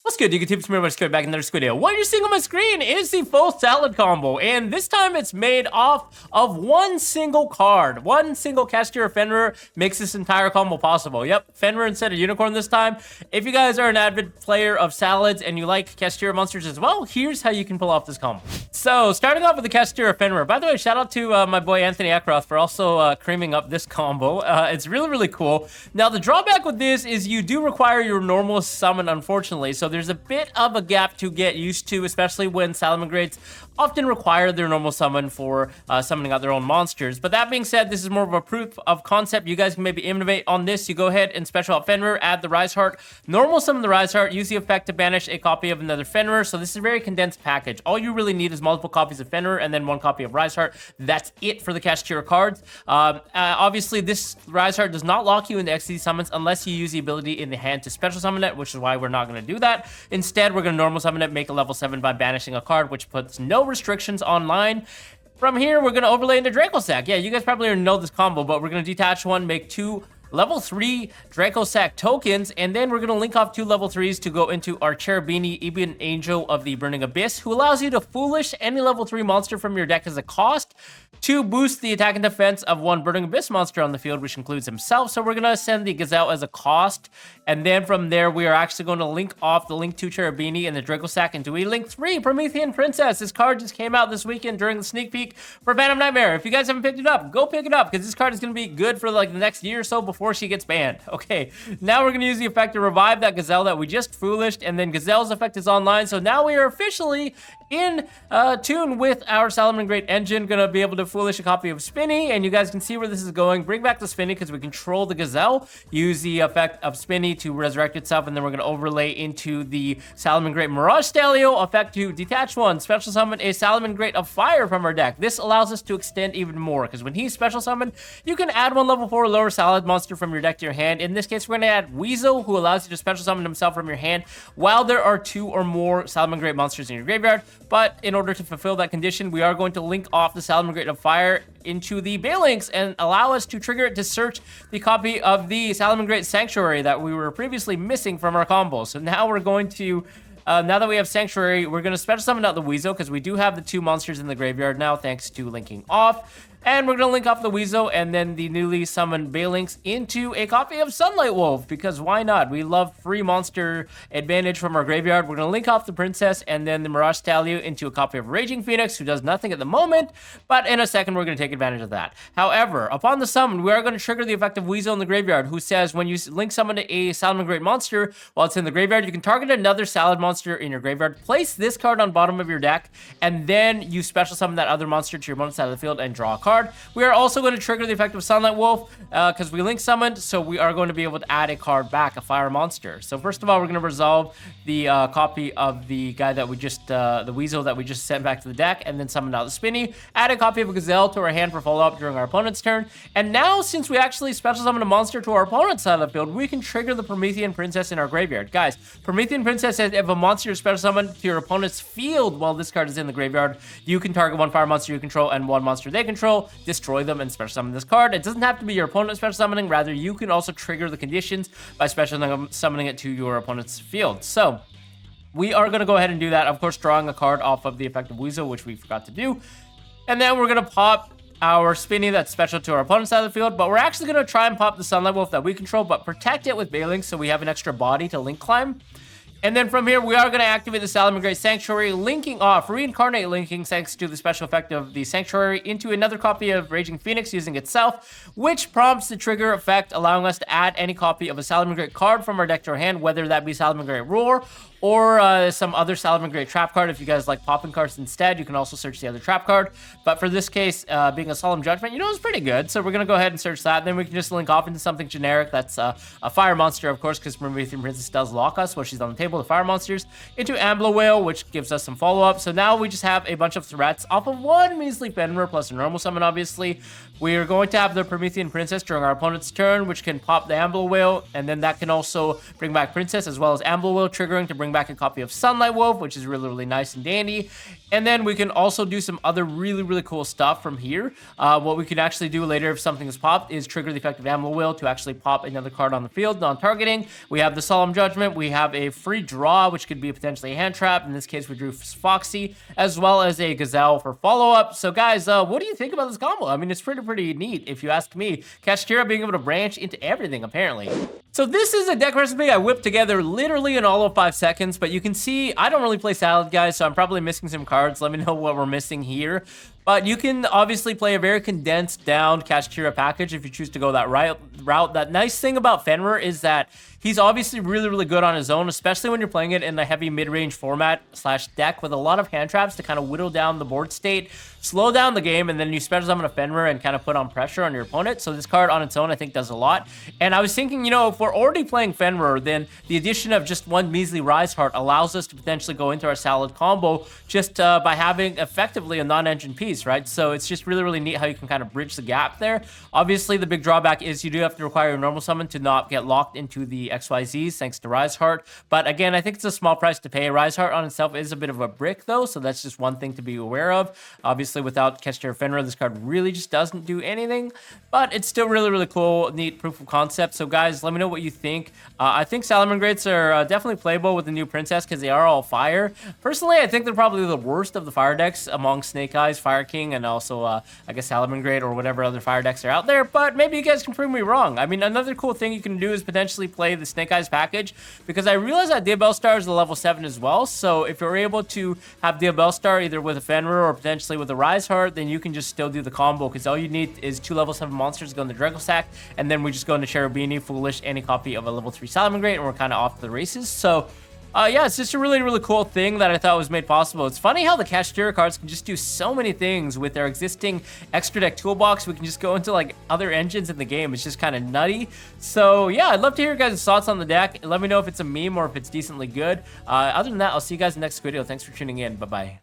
What's good, Yugioh? It's me, Squid, back in another Squid video. What you're seeing on my screen is the full salad combo, and this time it's made off of one single card. One single Kashtira FENRIR makes this entire combo possible. Yep, FENRIR instead of Unicorn this time. If you guys are an avid player of salads and you like Kashtira monsters as well, here's how you can pull off this combo. So, starting off with the Kashtira FENRIR. By the way, shout out to my boy Anthony Eckroth for also creaming up this combo. It's really, really cool. Now, the drawback with this is you do require your normal summon, unfortunately, so there's a bit of a gap to get used to, especially when Salamangreats often require their normal summon for summoning out their own monsters. But that being said, this is more of a proof of concept. You guys can maybe innovate on this. You go ahead and special out FENRIR, add the Rise Heart, normal summon the Rise Heart, use the effect to banish a copy of another FENRIR. So this is a very condensed package. All you really need is multiple copies of FENRIR and then one copy of Rise Heart. That's it for the Kashtira cards. Obviously, this Rise Heart does not lock you into XD summons unless you use the ability in the hand to special summon it, which is why we're not going to do that. Instead, we're going to normal summon it, make a level 7 by banishing a card, which puts no restrictions online. From here, we're going to overlay into Draco Sack. Yeah, you guys probably already know this combo, but we're going to detach one, make two level 3 Draco Sack tokens, and then we're going to link off two level 3s to go into our Cherubini, Ebon Angel of the Burning Abyss, who allows you to foolish any level 3 monster from your deck as a cost to boost the attack and defense of one Burning Abyss monster on the field, which includes himself. So we're going to send the Gazelle as a cost, and then from there, we are actually going to link off the Link 2 Cherubini and the Draco Sack into a Link 3 Promethean Princess. This card just came out this weekend during the sneak peek for Phantom Nightmare. If you guys haven't picked it up, go pick it up, because this card is going to be good for like the next year or so before she gets banned. Okay, now we're going to use the effect to revive that Gazelle that we just foolished, and then Gazelle's effect is online, so now we are officially in tune with our Salamangreat engine. Going to be able to foolish a copy of Spinny, and you guys can see where this is going. Bring back the Spinny because we control the Gazelle. Use the effect of Spinny to resurrect itself, and then we're going to overlay into the Salamangreat Mirage Stalio effect to detach one. Special summon a Salamangreat of Fire from our deck. This allows us to extend even more, because when he's special summoned, you can add one level 4 lower salad monster from your deck to your hand. In this case, we're going to add Weasel, who allows you to special summon himself from your hand while there are 2 or more Salamangreat monsters in your graveyard. But in order to fulfill that condition, we are going to link off the Salamangreat of Fire into the Balinks and allow us to trigger it to search the copy of the Salamangreat Sanctuary that we were previously missing from our combo. So now we're going to now that we have Sanctuary, we're going to special summon out the Weasel, because we do have the 2 monsters in the graveyard now, thanks to linking off. And we're going to link off the Weasel and then the newly summoned Balinks into a copy of Sunlight Wolf, because why not? We love free monster advantage from our graveyard. We're going to link off the Princess and then the Mirage Stalio into a copy of Raging Phoenix, who does nothing at the moment, but in a second we're going to take advantage of that. However, upon the summon, we are going to trigger the effect of Weasel in the graveyard, who says when you link summon a Salamangreat monster while it's in the graveyard, you can target another salad monster in your graveyard, place this card on bottom of your deck, and then you special summon that other monster to your opponent's side of the field and draw a card. We are also going to trigger the effect of Sunlight Wolf because we link summoned, so we are going to be able to add a card back, a fire monster. So first of all, we're going to resolve the copy of the guy that we just, the Weasel that we just sent back to the deck, and then summon out the Spinny. Add a copy of a Gazelle to our hand for follow-up during our opponent's turn. And now, since we actually special summon a monster to our opponent's side of the field, we can trigger the Promethean Princess in our graveyard. Guys, Promethean Princess says if a monster is special summoned to your opponent's field while this card is in the graveyard, you can target one fire monster you control and one monster they control, destroy them, and special summon this card. It doesn't have to be your opponent special summoning, rather you can also trigger the conditions by special summoning it to your opponent's field. So we are going to go ahead and do that, of course drawing a card off of the effect of Weasel, which we forgot to do, and then we're going to pop our Spinny that's special to our opponent's side of the field, but we're actually going to try and pop the Sunlight Wolf that we control, but protect it with Balinks so we have an extra body to link climb. And then from here, we are going to activate the Salamangreat Sanctuary, linking off, reincarnate linking, thanks to the special effect of the Sanctuary, into another copy of Raging Phoenix using itself, which prompts the trigger effect, allowing us to add any copy of a Salamangreat card from our deck to our hand, whether that be Salamangreat Roar or some other Salamangreat trap card. If you guys like popping cards instead, you can also search the other trap card. But for this case, being a Solemn Judgment, you know, it's pretty good. So we're going to go ahead and search that. Then we can just link off into something generic. That's a fire monster, of course, because Promethean Princess does lock us while she's on the table, the fire monsters, into Ambler Whale, which gives us some follow-up. So now we just have a bunch of threats off of one measly FENRIR plus a normal summon, obviously. We are going to have the Promethean Princess during our opponent's turn, which can pop the Ambler Whale, and then that can also bring back Princess as well as Ambler Whale, triggering to bring back a copy of Sunlight Wolf, which is really, really nice and dandy. And then we can also do some other really, really cool stuff from here. What we can actually do later if something is popped is trigger the effect of Ambler Whale to actually pop another card on the field, non-targeting. We have the Solemn Judgment. We have a free redraw, which could be potentially a hand trap. In this case, we drew Foxy, as well as a Gazelle for follow-up. So guys, what do you think about this combo? I mean, it's pretty neat, if you ask me. Kashtira being able to branch into everything, apparently. So this is a deck recipe I whipped together literally in all of 5 seconds, but you can see I don't really play Salad, guys, so I'm probably missing some cards. Let me know what we're missing here. But you can obviously play a very condensed down Kashtira package if you choose to go that route. That nice thing about FENRIR is that he's obviously really good on his own, especially when you're playing it in a heavy mid-range format / deck with a lot of hand traps to kind of whittle down the board state, slow down the game, and then you special summon a FENRIR and kind of put on pressure on your opponent. So this card on its own, I think, does a lot. And I was thinking, you know, if we're already playing FENRIR, then the addition of just one measly Rise Heart allows us to potentially go into our Salad combo just by having effectively a non-engine piece, right? So it's just really neat how you can kind of bridge the gap there. Obviously, the big drawback is you do have to require a normal summon to not get locked into the XYZs thanks to Rise Heart. But again, I think it's a small price to pay. Rise Heart on itself is a bit of a brick though, so that's just one thing to be aware of. Obviously, without Kashtira FENRIR, this card really just doesn't do anything, but it's still really cool, neat proof of concept. So guys, let me know what you think. I think Salamangreats are definitely playable with the new Princess because they are all fire. Personally, I think they're probably the worst of the fire decks among Snake Eyes, Fire King, and also I guess Salamangreat or whatever other fire decks are out there, but maybe you guys can prove me wrong. I mean, another cool thing you can do is potentially play the Snake Eyes package, because I realize that Diabellstar is a level 7 as well, so if you're able to have Diabellstar either with a FENRIR or potentially with a Rise Heart, then you can just still do the combo, because all you need is 2 level 7 monsters to go into Draco Sack, and then we just go into Cherubini, Foolish, any copy of a level 3 Salamangreat, and we're kind of off to the races. So yeah, it's just a really cool thing that I thought was made possible. It's funny how the Kashtira cards can just do so many things with their existing extra deck toolbox. We can just go into like other engines in the game. It's just kind of nutty. So yeah, I'd love to hear your guys' thoughts on the deck. Let me know if it's a meme or if it's decently good. Other than that, I'll see you guys in the next video. Thanks for tuning in. Bye-bye.